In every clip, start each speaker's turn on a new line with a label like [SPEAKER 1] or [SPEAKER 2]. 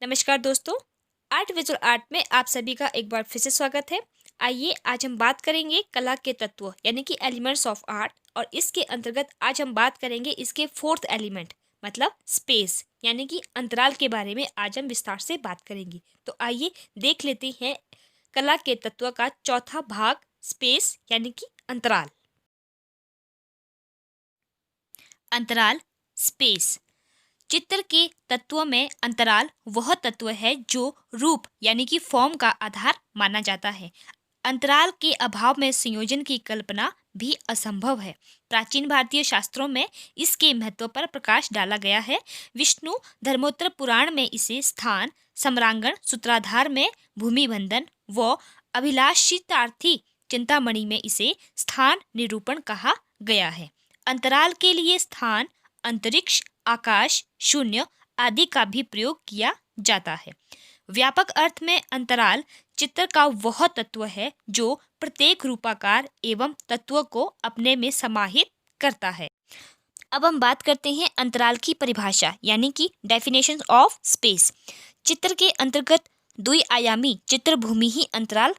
[SPEAKER 1] नमस्कार दोस्तों। Art visual art में आप सभी का एक बार फिर से स्वागत है। आइए आज हम बात करेंगे कला के तत्व यानी कि एलिमेंट्स ऑफ आर्ट, और इसके अंतर्गत आज हम बात करेंगे इसके फोर्थ एलिमेंट मतलब स्पेस यानी कि अंतराल के बारे में आज हम विस्तार से बात करेंगे। तो आइए देख लेते हैं कला के तत्व का चौथा भाग, स्पेस यानी कि अंतराल। अंतराल, स्पेस। चित्र के तत्वों में अंतराल वह तत्व है जो रूप यानी कि फॉर्म का आधार माना जाता है। अंतराल के अभाव में संयोजन की कल्पना भी असंभव है। प्राचीन भारतीय शास्त्रों में इसके महत्व पर प्रकाश डाला गया है। विष्णु धर्मोत्तर पुराण में इसे स्थान, सम्रांगण, सूत्राधार में भूमि बंधन व अभिलाषितार्थी चिंतामणि में इसे स्थान निरूपण कहा गया है। अंतराल के लिए स्थान, अंतरिक्ष, आकाश, शून्य आदि का भी प्रयोग किया जाता है। व्यापक अर्थ में अंतराल चित्र का वह तत्व है जो प्रत्येक रूपाकार एवं तत्व को अपने में समाहित करता है। अब हम बात करते हैं अंतराल की परिभाषा यानी कि डेफिनेशन ऑफ स्पेस। चित्र के अंतर्गत द्विआयामी चित्रभूमि ही अंतराल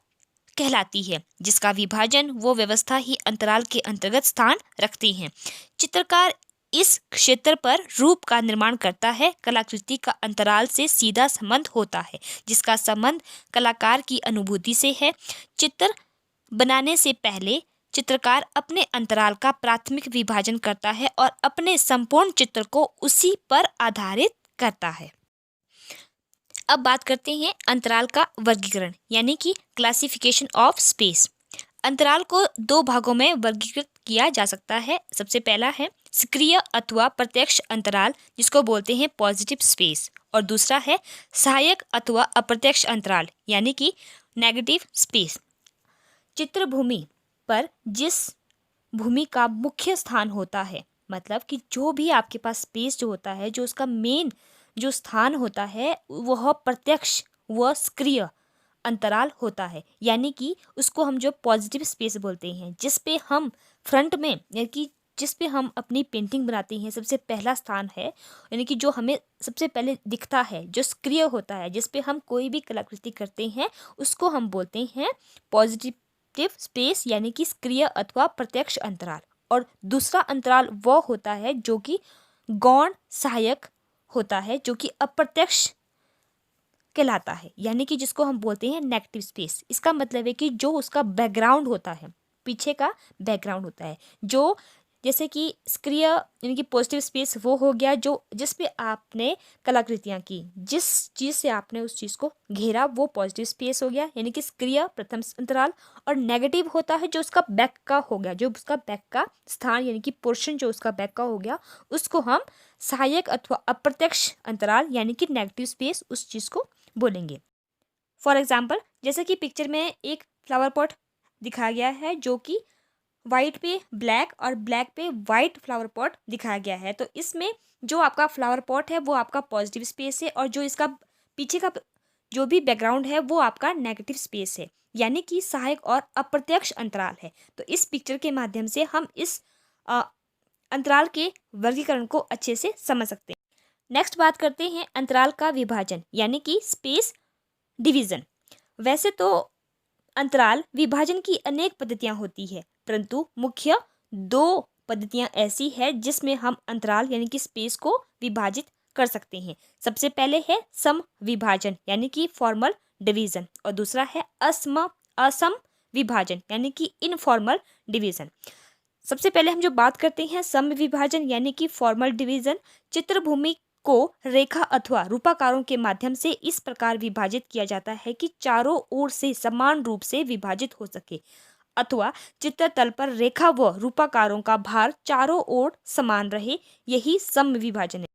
[SPEAKER 1] कहलाती है, जिसका विभाजन वो व्यवस्था ही अंतराल के अंतर्गत स्थान रखती है। चित्रकार इस क्षेत्र पर रूप का निर्माण करता है। कलाकृति का अंतराल से सीधा संबंध होता है, जिसका संबंध कलाकार की अनुभूति से है। चित्र बनाने से पहले चित्रकार अपने अंतराल का प्राथमिक विभाजन करता है और अपने संपूर्ण चित्र को उसी पर आधारित करता है। अब बात करते हैं अंतराल का वर्गीकरण यानी कि क्लासिफिकेशन ऑफ स्पेस। अंतराल को दो भागों में वर्गीकृत किया जा सकता है। सबसे पहला है सक्रिय अथवा प्रत्यक्ष अंतराल, जिसको बोलते हैं पॉजिटिव स्पेस, और दूसरा है सहायक अथवा अप्रत्यक्ष अंतराल यानी कि नेगेटिव स्पेस। चित्रभूमि पर जिस भूमि का मुख्य स्थान होता है, मतलब कि जो भी आपके पास स्पेस जो होता है, जो उसका मेन जो स्थान होता है, वह प्रत्यक्ष व सक्रिय अंतराल होता है। यानी कि उसको हम जो पॉजिटिव स्पेस बोलते हैं, जिस पे हम फ्रंट में यानी कि जिस पे हम अपनी पेंटिंग बनाते हैं, सबसे पहला स्थान है, यानी कि जो हमें सबसे पहले दिखता है, जो सक्रिय होता है, जिस पे हम कोई भी कलाकृति करते हैं, उसको हम बोलते हैं पॉजिटिव स्पेस यानी कि सक्रिय अथवा प्रत्यक्ष अंतराल। और दूसरा अंतराल वो होता है जो कि गौण सहायक होता है, जो कि अप्रत्यक्ष कहलाता है, यानी कि जिसको हम बोलते हैं नेगेटिव स्पेस। इसका मतलब है कि जो उसका बैकग्राउंड होता है, पीछे का बैकग्राउंड होता है, जो जैसे कि सक्रिय यानी कि पॉजिटिव स्पेस वो हो गया जो जिस पे आपने कलाकृतियाँ की, जिस चीज़ से आपने उस चीज़ को घेरा, वो पॉजिटिव स्पेस हो गया यानी कि सक्रिय प्रथम अंतराल। और नेगेटिव होता है जो उसका बैक का हो गया, जो उसका बैक का स्थान यानी कि पोर्शन जो उसका बैक का हो गया, उसको हम सहायक अथवा अप्रत्यक्ष अंतराल यानी कि नेगेटिव स्पेस उस चीज़ को बोलेंगे। फॉर एग्जाम्पल, जैसे कि पिक्चर में एक फ्लावर पॉट दिखाया गया है, जो कि वाइट पे ब्लैक और ब्लैक पे वाइट फ्लावर पॉट दिखाया गया है। तो इसमें जो आपका फ्लावर पॉट है वो आपका पॉजिटिव स्पेस है, और जो इसका पीछे का जो भी बैकग्राउंड है वो आपका नेगेटिव स्पेस है, यानी कि सहायक और अप्रत्यक्ष अंतराल है। तो इस पिक्चर के माध्यम से हम इस अंतराल के वर्गीकरण को अच्छे से समझ सकते हैं। नेक्स्ट बात करते हैं अंतराल का विभाजन यानी कि स्पेस डिवीजन। वैसे तो अंतराल विभाजन की अनेक पद्धतियां होती है, परंतु मुख्य दो पद्धतियां ऐसी है जिसमें हम अंतराल यानी कि स्पेस को विभाजित कर सकते हैं। सबसे पहले है सम विभाजन यानी कि फॉर्मल डिवीजन, और दूसरा है असम विभाजन यानी कि इनफॉर्मल डिवीजन। सबसे पहले हम जो बात करते हैं सम विभाजन यानी कि फॉर्मल डिवीजन। चित्रभूमि को रेखा अथवा रूपाकारों के माध्यम से इस प्रकार विभाजित किया जाता है कि चारों ओर से समान रूप से विभाजित हो सके, अथवा चित्र तल पर रेखा व रूपाकारों का भार चारों ओर समान रहे, यही सम विभाजन है।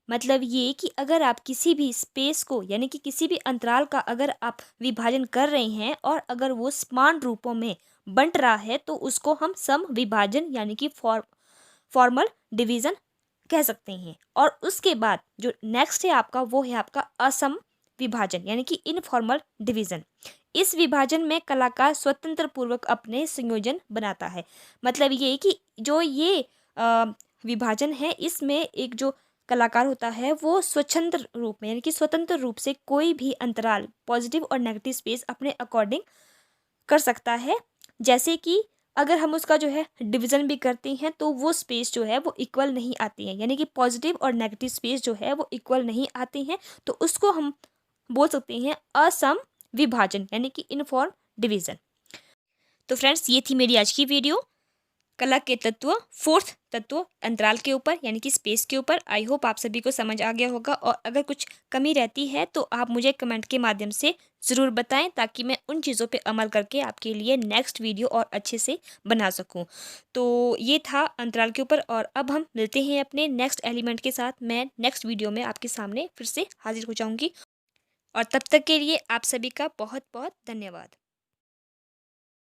[SPEAKER 1] मतलब ये कि अगर आप किसी भी स्पेस को यानी कि किसी भी अंतराल का अगर आप विभाजन कर रहे हैं और अगर वो समान रूपों में बंट रहा है, तो उसको हम सम विभाजन यानी कि फॉर्मल डिवीजन कह सकते हैं। और उसके बाद जो नेक्स्ट है आपका, वो है आपका असम विभाजन यानी कि इनफॉर्मल डिवीजन। इस विभाजन में कलाकार स्वतंत्र पूर्वक अपने संयोजन बनाता है। मतलब ये कि जो ये विभाजन है, इसमें एक जो कलाकार होता है वो स्वतंत्र रूप में यानी कि स्वतंत्र रूप से कोई भी अंतराल पॉजिटिव और नेगेटिव स्पेस अपने अकॉर्डिंग कर सकता है। जैसे कि अगर हम उसका जो है डिवीज़न भी करते हैं तो वो स्पेस जो है वो इक्वल नहीं आती है, यानी कि पॉजिटिव और नेगेटिव स्पेस जो है वो इक्वल नहीं आते हैं, तो उसको हम बोल सकते हैं असम विभाजन यानी कि इनफॉर्म डिवीज़न। तो फ्रेंड्स, ये थी मेरी आज की वीडियो कला के तत्व, फोर्थ तत्व अंतराल के ऊपर यानी कि स्पेस के ऊपर। आई होप आप सभी को समझ आ गया होगा, और अगर कुछ कमी रहती है तो आप मुझे कमेंट के माध्यम से ज़रूर बताएं, ताकि मैं उन चीज़ों पे अमल करके आपके लिए नेक्स्ट वीडियो और अच्छे से बना सकूं। तो ये था अंतराल के ऊपर, और अब हम मिलते हैं अपने नेक्स्ट एलिमेंट के साथ। मैं नेक्स्ट वीडियो में आपके सामने फिर से हाजिर हो जाऊँगी, और तब तक के लिए आप सभी का बहुत बहुत धन्यवाद।